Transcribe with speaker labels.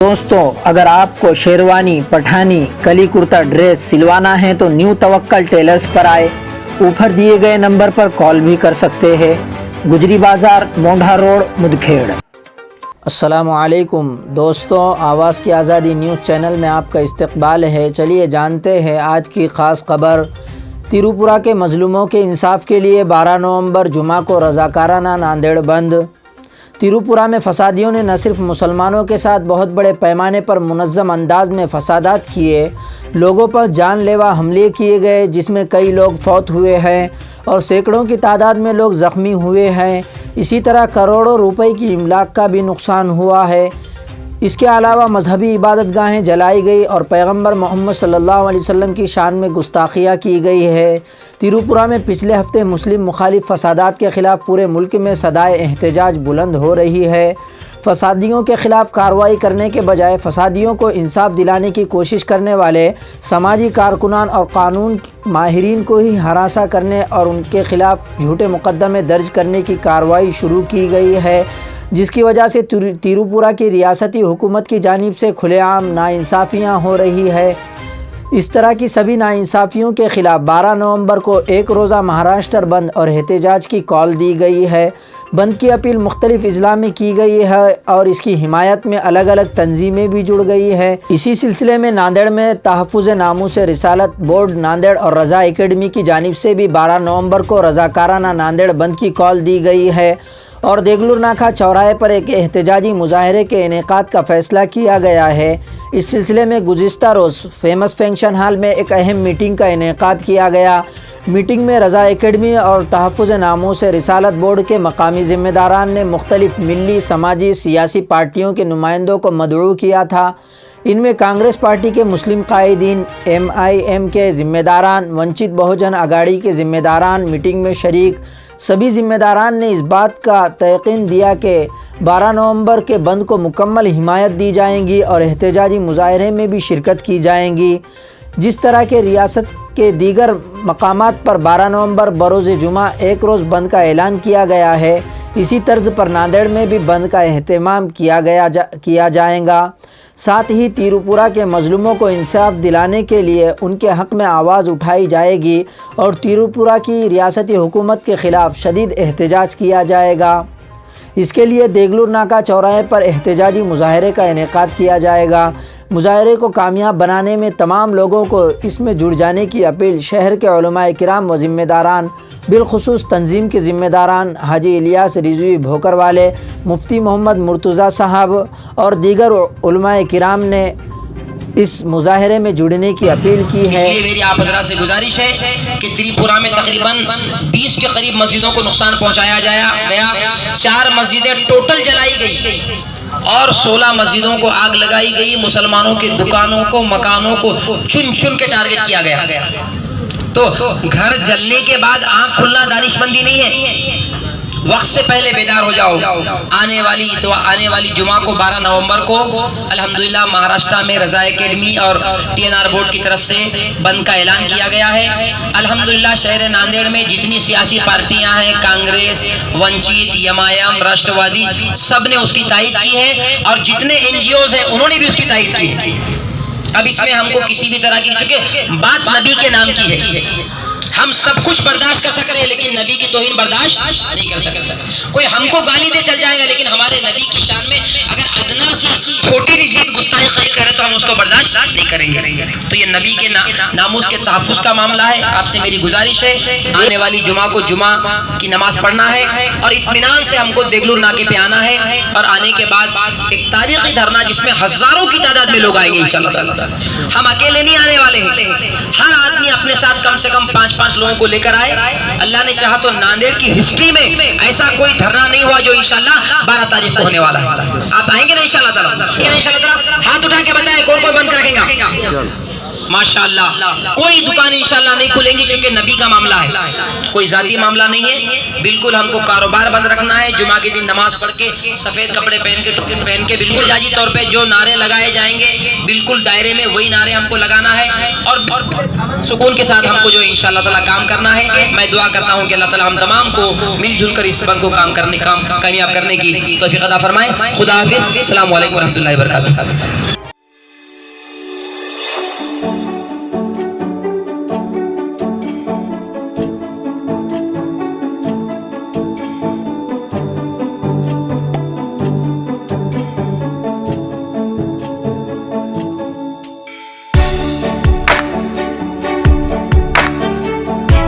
Speaker 1: दोस्तों, अगर आपको शेरवानी, पठानी, कली कुर्ता ड्रेस सिलवाना है तो न्यू तवक्कल टेलर्स पर आए। ऊपर दिए गए नंबर पर कॉल भी कर सकते हैं। गुजरी बाजार, मोंढा रोड, मुदखेड़। अस्सलामुअलैकुम दोस्तों, आवाज़ की आज़ादी न्यूज़ चैनल में आपका इस्तकबाल है। चलिए जानते हैं आज की ख़ास खबर। तिरुपुरा के मज़लूमों के इंसाफ के लिए 12 नवंबर जुमा को रज़ाकाराना नांदेड़ बंद। तिरुपुरा में फसादियों ने न सिर्फ मुसलमानों के साथ बहुत बड़े पैमाने पर मुनज़्ज़म अंदाज में फसादात किए, लोगों पर जानलेवा हमले किए गए जिसमें कई लोग फौत हुए हैं और सैकड़ों की तादाद में लोग ज़ख्मी हुए हैं। इसी तरह करोड़ों रुपए की इमलाक का भी नुकसान हुआ है। इसके अलावा मजहबी इबादतगाहें जलाई गई और पैगंबर मोहम्मद सल्लल्लाहु अलैहि वसल्लम की शान में गुस्ताखियाँ की गई है। तिरुपुरा में पिछले हफ्ते मुस्लिम मुखालिफ फसादात के ख़िलाफ़ पूरे मुल्क में सदाए एहतजाज बुलंद हो रही है। फसादियों के ख़िलाफ़ कार्रवाई करने के बजाय फसादियों को इंसाफ दिलाने की कोशिश करने वाले समाजी कारकुनान और कानून माहिरीन को ही हरासा करने और उनके ख़िलाफ़ झूठे मुकदमे दर्ज करने की कार्रवाई शुरू की गई है, जिसकी वजह से तिरुपुरा की रियासती हुकूमत की जानिब से खुलेआम नाइंसाफ़ियाँ हो रही है। इस तरह की सभी नाइंसाफ़ियों के ख़िलाफ़ 12 नवंबर को एक रोज़ा महाराष्ट्र बंद और एहतजाज की कॉल दी गई है। बंद की अपील मुख्तलिफ़ अज़ला में की गई है और इसकी हिमायत में अलग अलग तंजीमें भी जुड़ गई है। इसी सिलसिले में नांदेड़ में तहफ़्फ़ुज़ नामूस रिसालत बोर्ड नांदेड़ और रज़ा एकेडमी की जानिब से भी 12 नवंबर को रज़ाकाराना नांदेड़ बंद की कॉल दी गई है और देगलूर नाका चौराहे पर एक एहतजाजी मुजाहरे के इनेकाद का फ़ैसला किया गया है। इस सिलसिले में गुज़िश्ता रोज़ फेमस फंक्शन हॉल में एक अहम मीटिंग का इनेकाद किया गया। मीटिंग में रज़ा एकेडमी और तहफ़्फ़ुज़ नामूस रिसालत बोर्ड के मकामी ज़िम्मेदारान ने मुख्तलिफ़ मिली, समाजी, सियासी पार्टियों के नुमाइंदों को मदऊ किया था। इनमें कांग्रेस पार्टी के मुस्लिम कायदीन, MIM के ज़िम्मेदारान, वंचित बहुजन अगाड़ी के ज़िम्मेदारान मीटिंग में शरीक। सभी ज़िम्मेदारान ने इस बात का तयक़ीन दिया कि 12 नवंबर के बंद को मुकम्मल हिमायत दी जाएंगी और एहतजाजी मुजाहरे में भी शिरकत की जाएंगी। जिस तरह के रियासत के दीगर मकामात पर 12 नवंबर बरोज़ जुमा एक रोज़ बंद का ऐलान किया गया है, इसी तर्ज पर नांदेड़ में भी बंद का एहतमाम किया जाएगा। साथ ही तिरुपुरा के मज़लूमों को इंसाफ दिलाने के लिए उनके हक़ में आवाज़ उठाई जाएगी और तिरुपुरा की रियासती हुकूमत के ख़िलाफ़ शदीद एहतजाज किया जाएगा। इसके लिए देगलूर नाका चौराहे पर एहतजाजी मुजाहरे का इनेकाद किया जाएगा। मुजाहरे को कामयाब बनाने में तमाम लोगों को इसमें जुड़ जाने की अपील शहर के उलमाए किराम व ज़िम्मेदारान, बिलखुसूस तंजीम के ज़िम्मेदारान हाजी इलियास रिजवी भोकर वाले, मुफ्ती मोहम्मद मुर्तज़ा साहब और दीगर उलमाए किराम ने इस मुजाहरे में जुड़ने की अपील की है।
Speaker 2: इसलिए मेरी आप हज़रात से गुजारिश है कि त्रिपुरा में तकरीबन 20 के करीब मस्जिदों को नुकसान पहुंचाया गया। 4 मस्जिदें टोटल जलाई गई और 16 मस्जिदों को आग लगाई गई। मुसलमानों की दुकानों को, मकानों को चुन चुन के टारगेट किया गया। तो घर जलने के बाद आंख खुलना दानिशमंदी नहीं है। वक्त से पहले बेदार हो जाओ। आने वाली जुमा को 12 नवंबर को अल्हम्दुलिल्लाह महाराष्ट्र में रज़ा एकेडमी और TNR बोर्ड की तरफ से बंद का ऐलान किया गया है। अल्हम्दुलिल्लाह शहर नांदेड़ में जितनी सियासी पार्टियां हैं, कांग्रेस, वंचित, MIM, राष्ट्रवादी, सब ने उसकी तायद की है और जितने NGOs हैं उन्होंने भी उसकी तायद की है। अब इसमें हमको किसी भी तरह की, चूंकि बात नबी के नाम की है, हम सब कुछ बर्दाश्त कर सकते हैं लेकिन नबी की तौहीन बर्दाश्त नहीं कर सकते। कोई हमको गाली दे चल जाएगा लेकिन हमारे नबी की शान में अगर अदना सी छोटी भी चीज गुस्ताखी करे तो हम उसको बर्दाश्त नहीं करेंगे। तो ये नबी के नामूस के तहफ़्फ़ुज़ का मामला है। आपसे मेरी गुजारिश है, आने वाली जुमा को जुमा की नमाज पढ़ना है और इत्मीनान से हमको देगलूर नाके पे आना है और आने के बाद एक तारीखी धरना जिसमें हज़ारों की तादाद में लोग आएंगे इंशाअल्लाह। हम अकेले नहीं आने वाले हैं, हर आदमी अपने साथ कम से कम 5 लोगों को लेकर आए। अल्लाह ने चाहा तो नांदेड़ की हिस्ट्री में ऐसा कोई धरना नहीं हुआ जो इंशाअल्लाह 12 तारीख को होने वाला है। आप आएंगे ना इंशाअल्लाह ताला? हाथ उठा के बताएं कौन कौन बंद कर रखेगा। माशाअल्लाह। कोई दुकान इंशाअल्लाह नहीं खुलेंगी क्योंकि नबी का मामला है, कोई जाती मामला नहीं है। बिल्कुल हमको कारोबार बंद रखना है, जुमा के दिन नमाज पढ़ के सफेद कपड़े पहन के टोपी पहन के बिल्कुल जाजी तौर पे जो नारे लगाए जाएंगे बिल्कुल दायरे में वही नारे हमको लगाना है और सुकून के साथ हमको जो इंशाअल्लाह ताला काम करना है। मैं दुआ करता हूँ कि अल्लाह ताला हम तमाम को मिलजुल कर इस बंद को कामयाब करने की तौफीक अता फरमाए। खुदा हाफिज़। अस्सलामु अलैकुम व रहमतुल्लाहि व बरकातुहू।